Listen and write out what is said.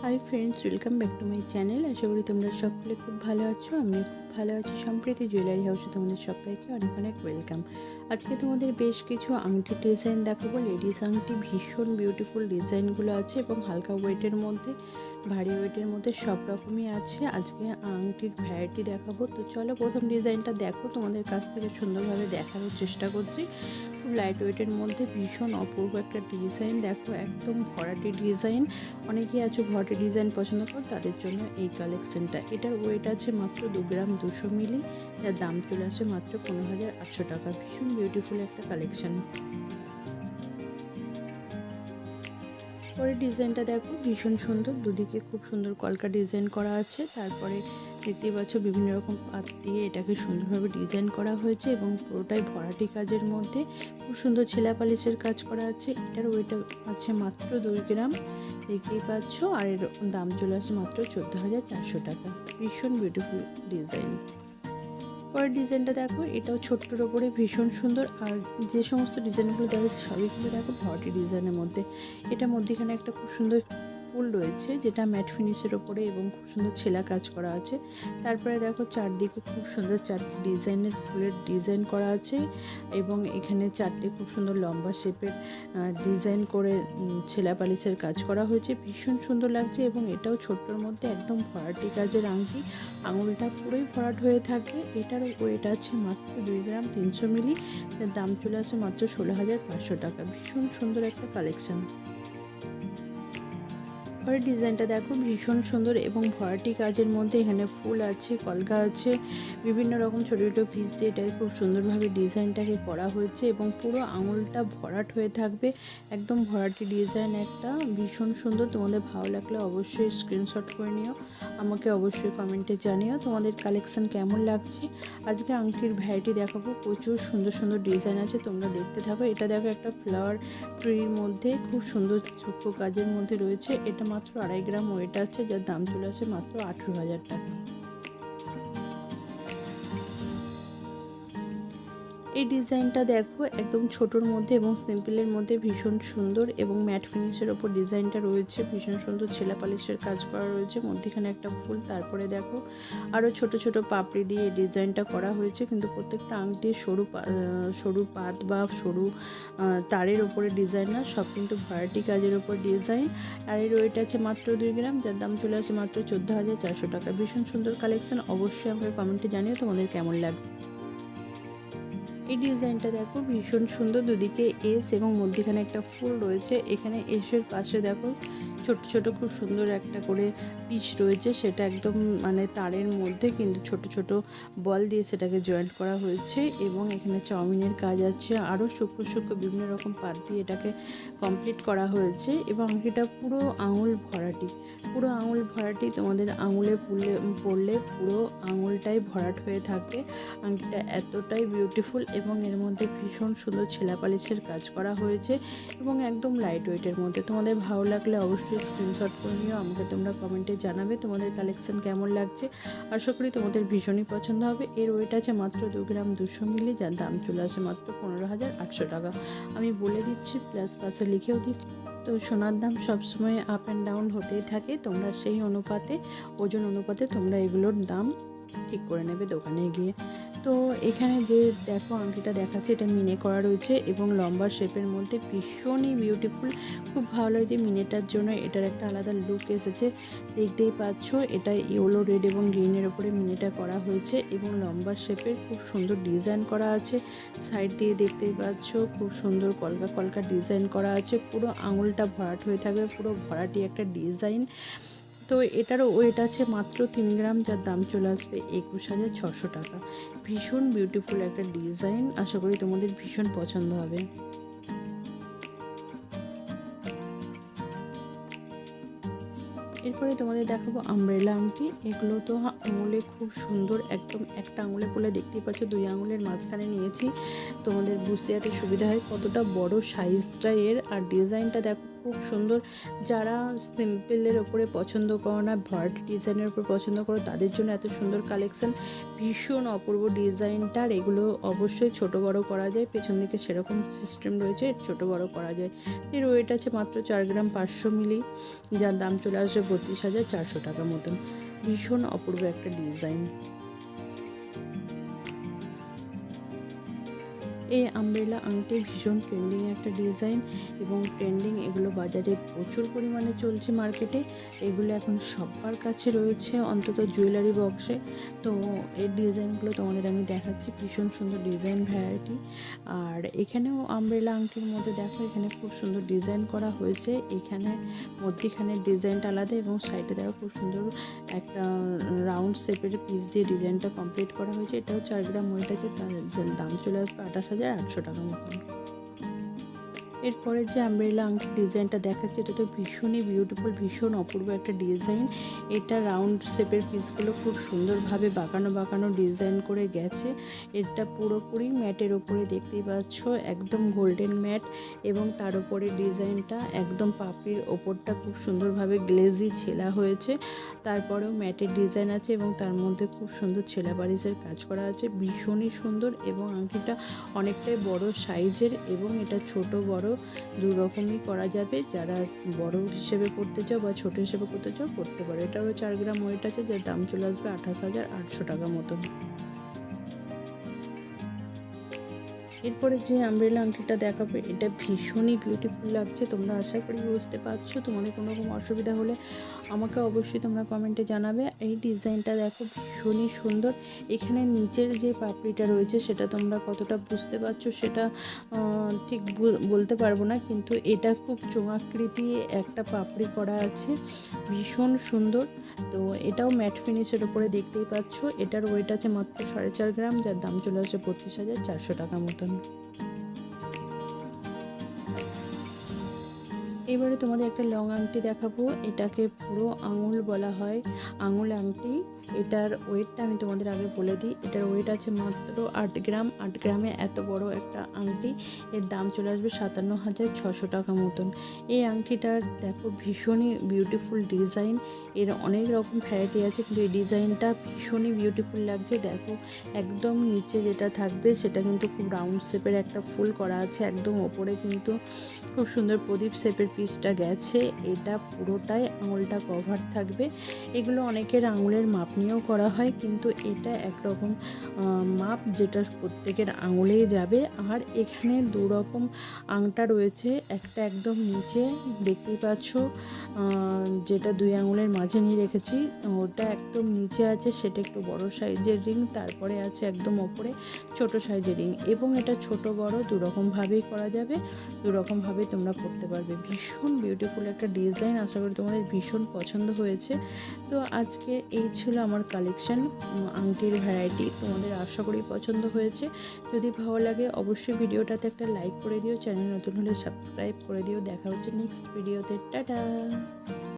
High friends welcome back to my channel. आशा करी तुम्हारा सकले खूब भालो आछो। आमिও खूब भालो आछि। सम्प्रति जुয়েলারি हाउसे तुम्हाদের সবাইকে অনেক অনেক ওয়েলকাম। আজকে তোমাদের বেশ কিছু আংটির ডিজাইন দেখাবো। লেডিস আংটি ভীষণ বিউটিফুল ডিজাইনগুলো আছে এবং হালকা ওয়েটের মধ্যে ভারী ওয়েটের মধ্যে সব রকমই আছে। আজকে আংটির ভ্যারাইটি দেখাবো। তো চলো প্রথম ডিজাইনটা দেখো, তোমাদের কাছ থেকে সুন্দরভাবে দেখানোর চেষ্টা করছি। খুব লাইট ওয়েটের মধ্যে ভীষণ অপূর্ব একটা ডিজাইন, দেখো একদম ভরাটি ডিজাইন। অনেকেই আছে ভরাটি ডিজাইন পছন্দ করো, তাদের জন্য এই কালেকশনটা। এটার ওয়েট আছে মাত্র 2 গ্রাম 200 মিলি, যার দাম চলে আসে মাত্র 15,800 টাকা। ভীষণ বিউটিফুল একটা কালেকশন। পরের ডিজাইনটা দেখো ভীষণ সুন্দর, দুদিকে খুব সুন্দর কলকা ডিজাইন করা আছে। তারপরে দেখতেই পাচ্ছ বিভিন্ন রকম পাত দিয়ে এটাকে সুন্দরভাবে ডিজাইন করা হয়েছে এবং পুরোটাই ভরাটি কাজের মধ্যে খুব সুন্দর ছেলা পালিশের কাজ করা আছে। এটার ওয়েট আছে মাত্র 2 গ্রাম, দেখতেই পাচ্ছ। আর এর দাম চলে আসে মাত্র 14,400 টাকা। ভীষণ বিউটিফুল ডিজাইন। পরের ডিজাইনটা দেখো, এটাও ছোট্টর ওপরে ভীষণ সুন্দর। আর যে সমস্ত ডিজাইনগুলো দেখাচ্ছে সবই কিন্তু দেখো ভরাটি ডিজাইনের মধ্যে। এটার মধ্যেখানে একটা খুব সুন্দর ফুল রয়েছে, যেটা ম্যাট ফিনিশের ওপরে এবং খুব সুন্দর ছেলা কাজ করা আছে। তারপরে দেখো চারদিকে খুব সুন্দর চারটি ডিজাইনের ফুলের ডিজাইন করা আছে এবং এখানে চারটে খুব সুন্দর লম্বা শেপের ডিজাইন করে ছেলা পালিশের কাজ করা হয়েছে। ভীষণ সুন্দর লাগছে এবং এটাও ছোট্টর মধ্যে একদম ভরাটি কাজের আংটি। আঙুলটা পুরোই ভরাট হয়ে থাকবে। এটার ওয়েট আছে মাত্র 2 গ্রাম 300 মিলি, যার দাম চলে আসে মাত্র 16,500 টাকা। ভীষণ সুন্দর একটা কালেকশন। পরের ডিজাইনটা দেখো ভীষণ সুন্দর এবং ভরাটি কাজের মধ্যে এখানে ফুল আছে, কলকা আছে, বিভিন্ন রকম ছোটো ছোটো পিস দিয়ে এটাকে খুব সুন্দরভাবে ডিজাইনটাকে করা হয়েছে এবং পুরো আঙুলটা ভরাট হয়ে থাকবে। একদম ভরাটি ডিজাইন একটা, ভীষণ সুন্দর। তোমাদের ভালো লাগলে অবশ্যই স্ক্রিনশট করে নিও, আমাকে অবশ্যই কমেন্টে জানিও তোমাদের কালেকশন কেমন লাগছে। আজকে আংটির ভ্যারাইটি দেখাবো, প্রচুর সুন্দর সুন্দর ডিজাইন আছে, তোমরা দেখতে থাকো। এটা দেখো একটা ফ্লাওয়ার ট্রির মধ্যে খুব সুন্দর ছোট্ট কাজের মধ্যে রয়েছে। এটা মাত্র 2.5 গ্রাম ওয়েট আছে, যার দাম চলে আসে মাত্র 18,000 টাকা। এই ডিজাইনটা দেখো একদম ছোটোর মধ্যে এবং সিম্পলের মধ্যে ভীষণ সুন্দর এবং ম্যাট ফিনিশের ওপর ডিজাইনটা রয়েছে। ভীষণ সুন্দর ছেলা পালিশের কাজ করা রয়েছে, মধ্যেখানে একটা ফুল। তারপরে দেখো আরও ছোট ছোট পাপড়ি দিয়ে এই ডিজাইনটা করা হয়েছে, কিন্তু প্রত্যেকটা আংটির সরু পাত বা সরু তারের ওপরে ডিজাইন না, সব কিন্তু ভ্যারাইটি কাজের ওপর ডিজাইন। আর এর ওয়েট আছে মাত্র 2 গ্রাম, যার দাম চলে আসে মাত্র 14,400 টাকা। ভীষণ সুন্দর কালেকশন। অবশ্যই আমাকে কমেন্টে জানিও তোমাদের কেমন লাগে। এই ডিজাইনটা দেখো ভীষণ সুন্দর, দুদিকে এস এবং মধ্যখানে একটা ফুল রয়েছে। এখানে এসের পাশে দেখো ছোট ছোট খুব সুন্দর একটা করে পিস রয়েছে, সেটা একদম মানে তারের মধ্যে কিন্তু ছোট ছোট বল দিয়ে সেটাকে জয়েন্ট করা হয়েছে এবং এখানে চাউমিনের কাজ আছে। আরও সূক্ষ্ম সূক্ষ্ম বিভিন্ন রকম পাত দিয়ে এটাকে কমপ্লিট করা হয়েছে এবং এটা পুরো আঙুল ভরাটি, পুরো আঙুল ভরাটি। তোমাদের আঙুলে পড়লে পুরো আঙুলটাই ভরাট হয়ে থাকে। আংটিটা এতটাই বিউটিফুল এবং এর মধ্যে ভীষণ সুন্দর ছেলা পালিশের কাজ করা হয়েছে এবং একদম লাইট ওয়েটের মধ্যে। তোমাদের ভালো লাগলে অবশ্যই স্ক্রিনশট করে নিও, আমাকে তোমরা কমেন্টে জানাবে তোমাদের কালেকশন কেমন লাগছে। আশা করি তোমাদের ভীষণই পছন্দ হবে। এর ওয়েট আছে মাত্র 2 গ্রাম 200 মিলি, যার দাম চলে আসে মাত্র 15,800 টাকা। আমি বলে দিচ্ছি, প্লাস পাশে লিখেও দিচ্ছি। তো সোনার দাম সবসময় আপ অ্যান্ড ডাউন হতেই থাকে, তোমরা সেই অনুপাতে ওজন অনুপাতে তোমরা এগুলোর দাম ঠিক করে নেবে দোকানে গিয়ে। তো এখানে যে দেখো আংটিটা দেখাচ্ছে, এটা মিনে করা রয়েছে এবং লম্বা শেপের মধ্যে ভীষণই বিউটিফুল। খুব ভালো লাগে মিনেটার জন্য, এটার একটা আলাদা লুক এসেছে। দেখতেই পাচ্ছ এটা ইয়েলো রেড এবং গ্রিনের ওপরে মিনেটা করা হয়েছে এবং লম্বা শেপের খুব সুন্দর ডিজাইন করা আছে। সাইড দিয়ে দেখতেই পাচ্ছ খুব সুন্দর কলকা কলকা ডিজাইন করা আছে। পুরো আঙুলটা ভরাট হয়ে থাকবে, পুরো ভরাটি একটা ডিজাইন। তো এটারও ওয়েট আছে মাত্র 3 গ্রাম, যার দাম চলে আসবে 21,600 টাকা। ভীষণ বিউটিফুল একটা ডিজাইন, আশা করি তোমাদের ভীষণ পছন্দ হবে। এরপরে তোমাদের দেখাবো আমব্রেলা আংটি। এগুলো তো আঙুলে খুব সুন্দর, একদম একটা আঙুলে পড়লে দেখতেই পাচ্ছ 2 আঙুলের মাঝখানে নিয়েছি। তোমাদের বুঝতে যাতে সুবিধা হয় কতটা বড় সাইজটা এর। আর ডিজাইনটা দেখো খুব সুন্দর। যারা সিম্পলের ওপরে পছন্দ করো না, ভরাটি ডিজাইনের উপর পছন্দ করো, তাদের জন্য এত সুন্দর কালেকশন। ভীষণ অপূর্ব ডিজাইনটা। আর এগুলো অবশ্যই ছোট বড় করা যায়, পেছন দিকে সেরকম সিস্টেম রয়েছে, ছোট বড় করা যায়। এর ওয়েট আছে মাত্র 4 গ্রাম 500 মিলি, যার দাম চলে আসবে 32,400 টাকা মতন। ভীষণ অপূর্ব একটা ডিজাইন। এই আমব্রেলা আংটি ভীষণ ট্রেন্ডিং একটা ডিজাইন এবং ট্রেন্ডিং, এগুলো বাজারে প্রচুর পরিমাণে চলছে মার্কেটে। এগুলো এখন সবার কাছে রয়েছে, অন্তত জুয়েলারি বক্সে। তো এর ডিজাইনগুলো তোমাদের আমি দেখাচ্ছি, ভীষণ সুন্দর ডিজাইন ভ্যারাইটি। আর এখানেও আমব্রেলা আংটির মধ্যে দেখো এখানে খুব সুন্দর ডিজাইন করা হয়েছে। এখানে মধ্যিখানের ডিজাইনটা আলাদা এবং সাইডে দেখো খুব সুন্দর একটা রাউন্ড শেপের পিস দিয়ে ডিজাইনটা কমপ্লিট করা হয়েছে। এটাও 4 গ্রাম ওয়েট আছে, তার দাম চলে আসবে 28,800 টাকা মতন। এরপরে যে আমব্রেলা আংটি ডিজাইনটা দেখাচ্ছি, এটা তো ভীষণই বিউটিফুল, ভীষণ অপূর্ব একটা ডিজাইন। এটা রাউন্ড শেপের পিসগুলো খুব সুন্দরভাবে বাঁকানো বাঁকানো ডিজাইন করে গেছে। এটা পুরোপুরি ম্যাটের ওপরে দেখতেই পাচ্ছ, একদম গোল্ডেন ম্যাট এবং তার উপরে ডিজাইনটা একদম পাপড়ির ওপরটা খুব সুন্দরভাবে গ্লেজি ছেলা হয়েছে। তারপরেও ম্যাটের ডিজাইন আছে এবং তার মধ্যে খুব সুন্দর ছেলা বারিশের কাজ করা আছে, ভীষণই সুন্দর। এবং আংটিটা অনেকটাই বড় সাইজের এবং এটা ছোট বড় দু রকমই করা যাবে। যারা বড় হিসেবে করতে চাও বা ছোট হিসেবে করতে চাও করতে পারো। এটাও 4 গ্রাম ওয়েট আছে, যার দাম চলে আসবে 28,800 টাকা মতন। এরপরে যে আমব্রেলা আংটিটা দেখাবো, এটা ভীষণই বিউটিফুল লাগছে, তোমরা আশা করি বুঝতে পারছো। তোমাদের কোনো রকম অসুবিধা হলে আমাকে অবশ্যই তোমরা কমেন্টে জানাবে। এই ডিজাইনটা দেখো ভীষণই সুন্দর। এখানে নিচের যে পাপড়িটা রয়েছে সেটা তোমরা কতটা বুঝতে পারছো সেটা ঠিক বলতে পারবো না, কিন্তু এটা খুব চোঙাকৃতি একটা পাপড়ি করা আছে, ভীষণ সুন্দর। তো এটাও ম্যাট ফিনিশের উপরে দেখতেই পাচ্ছ। এটার ওয়েট আছে মাত্র 4.5 গ্রাম, যার দাম চলে আসছে 32,400 টাকা মতন। এবারে তোমাদের একটা লং আংটি দেখাবো। এটাকে পুরো আঙুল বলা হয়, আঙুল আংটি। এটার ওয়েটটা আমি তোমাদের আগে বলে দিই। এটার ওয়েট আছে মাত্র 8 গ্রাম। 8 গ্রামে এত বড় একটা আংটি, এর দাম চলে আসবে 57,600 টাকা মতন। এই আংটিটার দেখো ভীষণই বিউটিফুল ডিজাইন। এর অনেক রকম ভ্যারাইটি আছে, কিন্তু এই ডিজাইনটা ভীষণই বিউটিফুল লাগছে। দেখো একদম নিচে যেটা থাকবে সেটা কিন্তু খুব রাউন্ড শেপের একটা ফুল করা আছে, একদম ওপরে কিন্তু খুব সুন্দর প্রদীপ শেপের পিসটা গেছে। এটা পুরোটাই আঙুলটা কভার থাকবে। এগুলো অনেকের আঙুলের মাপ নিয়েও করা হয়, কিন্তু এটা একরকম মাপ যেটা প্রত্যেকের আঙুলেই যাবে। আর এখানে দু রকম আংটা রয়েছে, একটা একদম নিচে দেখতেই পাচ্ছ, যেটা 2 আঙুলের মাঝে নিয়ে রেখেছি, ওটা একদম নিচে আছে, সেটা একটু বড় সাইজের রিং। তারপরে আছে একদম ওপরে ছোট সাইজের রিং, এবং এটা ছোট বড় দুরকমভাবেই করা যাবে, দুরকমভাবে তোমরা করতে পারবে। ভীষণ বিউটিফুল একটা ডিজাইন, আশা করি তোমাদের ভীষণ পছন্দ হয়েছে। তো আজকে এই ছিল আমার কালেকশন আংটির ভ্যারাইটি, তোমাদের আশা করি পছন্দ হয়েছে। যদি ভালো লাগে অবশ্যই ভিডিওটাতে একটা লাইক করে দিও, চ্যানেল নতুন হলে সাবস্ক্রাইব করে দিও। দেখা হচ্ছে নেক্সট ভিডিওতে, টাটা।